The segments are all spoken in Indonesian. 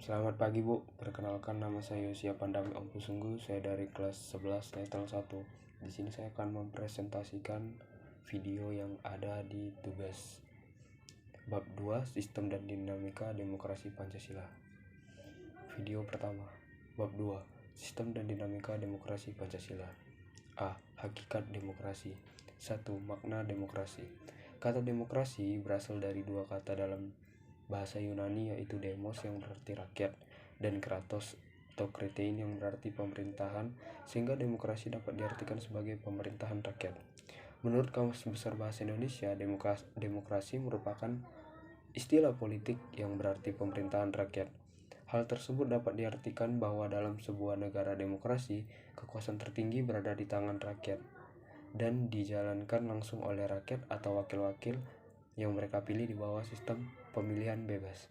Selamat pagi Bu, perkenalkan nama saya Yosia Pandami Ompusunggu, saya dari kelas 11 Level 1. Di sini saya akan mempresentasikan video yang ada di tugas bab 2 Sistem dan Dinamika Demokrasi Pancasila. Video pertama, bab 2 Sistem dan Dinamika Demokrasi Pancasila. A. Hakikat demokrasi. 1. Makna demokrasi. Kata demokrasi berasal dari dua kata dalam bahasa Yunani, yaitu demos yang berarti rakyat dan kratos atau kretein yang berarti pemerintahan, sehingga demokrasi dapat diartikan sebagai pemerintahan rakyat. Menurut Kamus Besar Bahasa Indonesia, demokrasi merupakan istilah politik yang berarti pemerintahan rakyat. Hal tersebut dapat diartikan bahwa dalam sebuah negara demokrasi, kekuasaan tertinggi berada di tangan rakyat dan dijalankan langsung oleh rakyat atau wakil-wakil yang mereka pilih di bawah sistem pemilihan bebas.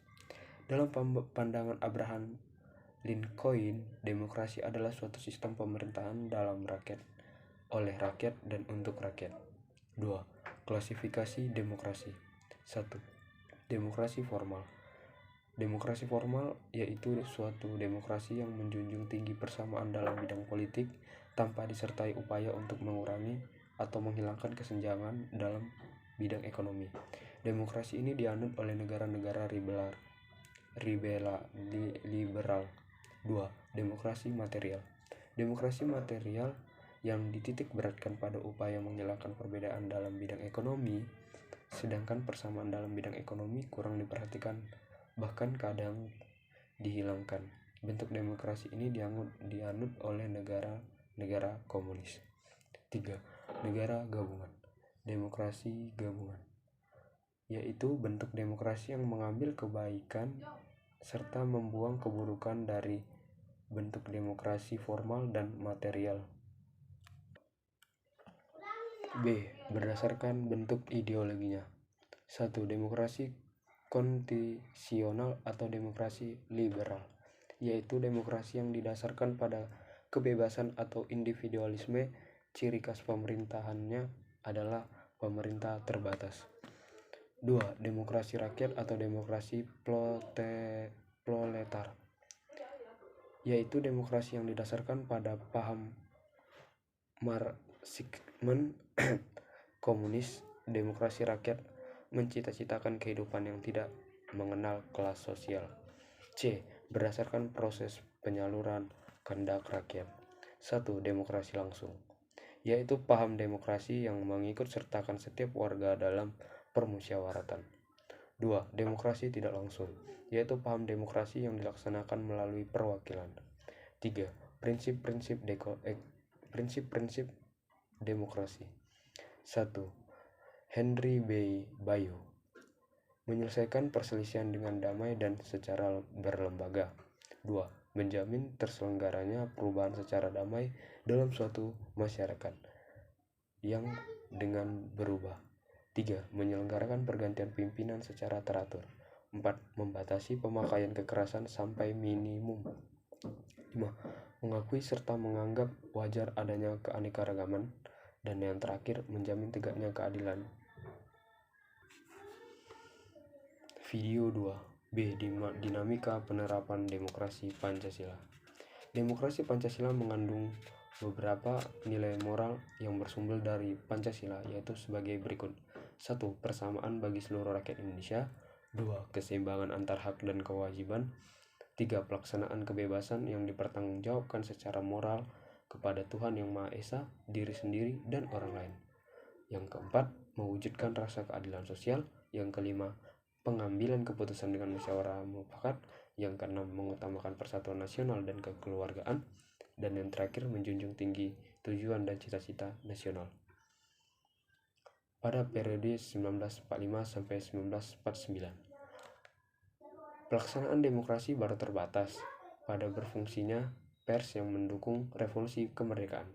Dalam pandangan Abraham Lincoln, demokrasi adalah suatu sistem pemerintahan dalam rakyat, oleh rakyat, dan untuk rakyat. 2. Klasifikasi demokrasi. 1. Demokrasi formal. Demokrasi formal yaitu suatu demokrasi yang menjunjung tinggi persamaan dalam bidang politik tanpa disertai upaya untuk mengurangi atau menghilangkan kesenjangan dalam bidang ekonomi. Demokrasi ini dianut oleh negara-negara liberal. 2. Demokrasi material. Demokrasi material yang dititik beratkan pada upaya menghilangkan perbedaan dalam bidang ekonomi, sedangkan persamaan dalam bidang ekonomi kurang diperhatikan, bahkan kadang dihilangkan. Bentuk demokrasi ini dianut oleh negara komunis. 3. Negara gabungan. Demokrasi gabungan yaitu bentuk demokrasi yang mengambil kebaikan serta membuang keburukan dari bentuk demokrasi formal dan material. B. Berdasarkan bentuk ideologinya. 1. Demokrasi konstitusional atau demokrasi liberal, yaitu demokrasi yang didasarkan pada kebebasan atau individualisme. Ciri khas pemerintahannya adalah pemerintah terbatas. 2. Demokrasi rakyat atau demokrasi proletar, yaitu demokrasi yang didasarkan pada paham Marxisme komunis. Demokrasi rakyat mencita-citakan kehidupan yang tidak mengenal kelas sosial. C. Berdasarkan proses penyaluran kehendak rakyat. 1. Demokrasi langsung, yaitu paham demokrasi yang mengikut sertakan setiap warga dalam permusyawaratan. 2. Demokrasi tidak langsung, yaitu paham demokrasi yang dilaksanakan melalui perwakilan. 3. Prinsip-prinsip demokrasi. 1. Henry B. Bayu, menyelesaikan perselisihan dengan damai dan secara berlembaga. 2. Menjamin terselenggaranya perubahan secara damai dalam suatu masyarakat yang dengan berubah. 3. Menyelenggarakan pergantian pimpinan secara teratur. 4. Membatasi pemakaian kekerasan sampai minimum. 5. Mengakui serta menganggap wajar adanya keanekaragaman. Dan yang terakhir, menjamin tegaknya keadilan. Video 2. B. Dinamika penerapan demokrasi Pancasila. Demokrasi Pancasila mengandung beberapa nilai moral yang bersumber dari Pancasila, yaitu sebagai berikut. 1. Persamaan bagi seluruh rakyat Indonesia. 2. Keseimbangan antar hak dan kewajiban. 3. Pelaksanaan kebebasan yang dipertanggungjawabkan secara moral kepada Tuhan Yang Maha Esa, diri sendiri, dan orang lain. Yang keempat, mewujudkan rasa keadilan sosial. Yang kelima, pengambilan keputusan dengan musyawarah mufakat. Yang keenam, mengutamakan persatuan nasional dan kekeluargaan. Dan yang terakhir, menjunjung tinggi tujuan dan cita-cita nasional. Pada periode 1945 sampai 1949, pelaksanaan demokrasi baru terbatas pada berfungsinya pers yang mendukung revolusi kemerdekaan.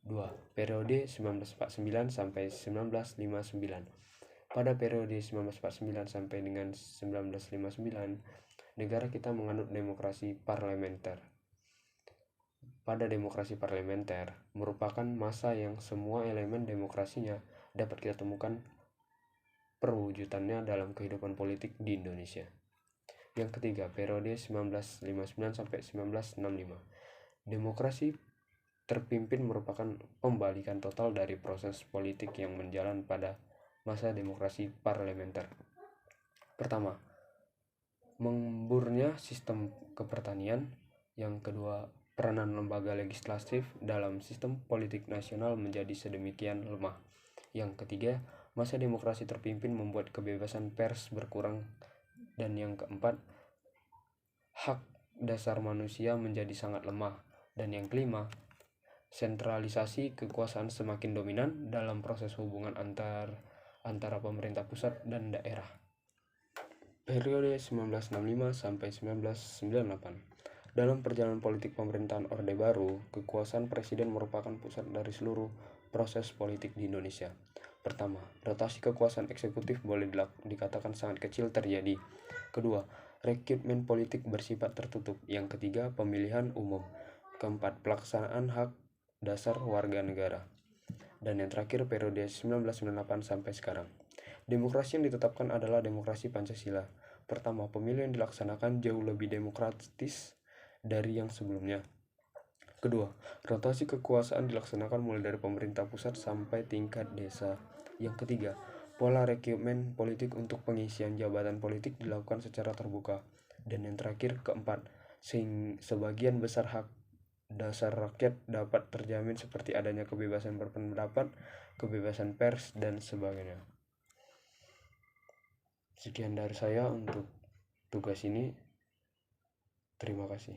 2. Periode 1949 sampai 1959. Pada periode 1949 sampai dengan 1959, negara kita menganut demokrasi parlementer. Pada demokrasi parlementer merupakan masa yang semua elemen demokrasinya dapat kita temukan perwujudannya dalam kehidupan politik di Indonesia. Yang ketiga, periode 1959 sampai 1965. Demokrasi terpimpin merupakan pembalikan total dari proses politik yang menjalan pada masa demokrasi parlementer. Pertama, memburnya sistem kepertanian. Yang kedua, peranan lembaga legislatif dalam sistem politik nasional menjadi sedemikian lemah. Yang ketiga, masa demokrasi terpimpin membuat kebebasan pers berkurang. Dan yang keempat, hak dasar manusia menjadi sangat lemah. Dan yang kelima, sentralisasi kekuasaan semakin dominan dalam proses hubungan antara pemerintah pusat dan daerah. Periode 1965 sampai 1998. Dalam perjalanan politik pemerintahan Orde Baru, kekuasaan presiden merupakan pusat dari seluruh proses politik di Indonesia. Pertama, rotasi kekuasaan eksekutif boleh dikatakan sangat kecil terjadi. Kedua, rekrutmen politik bersifat tertutup. Yang ketiga, pemilihan umum. Keempat, pelaksanaan hak dasar warga negara. Dan yang terakhir, periode 1998 sampai sekarang. Demokrasi yang ditetapkan adalah demokrasi Pancasila. Pertama, pemilu yang dilaksanakan jauh lebih demokratis dari yang sebelumnya. Kedua, rotasi kekuasaan dilaksanakan mulai dari pemerintah pusat sampai tingkat desa. Yang ketiga, pola rekrutmen politik untuk pengisian jabatan politik dilakukan secara terbuka. Dan yang terakhir, keempat, sebagian besar hak dasar rakyat dapat terjamin seperti adanya kebebasan berpendapat, kebebasan pers, dan sebagainya. Sekian dari saya untuk tugas ini. Terima kasih.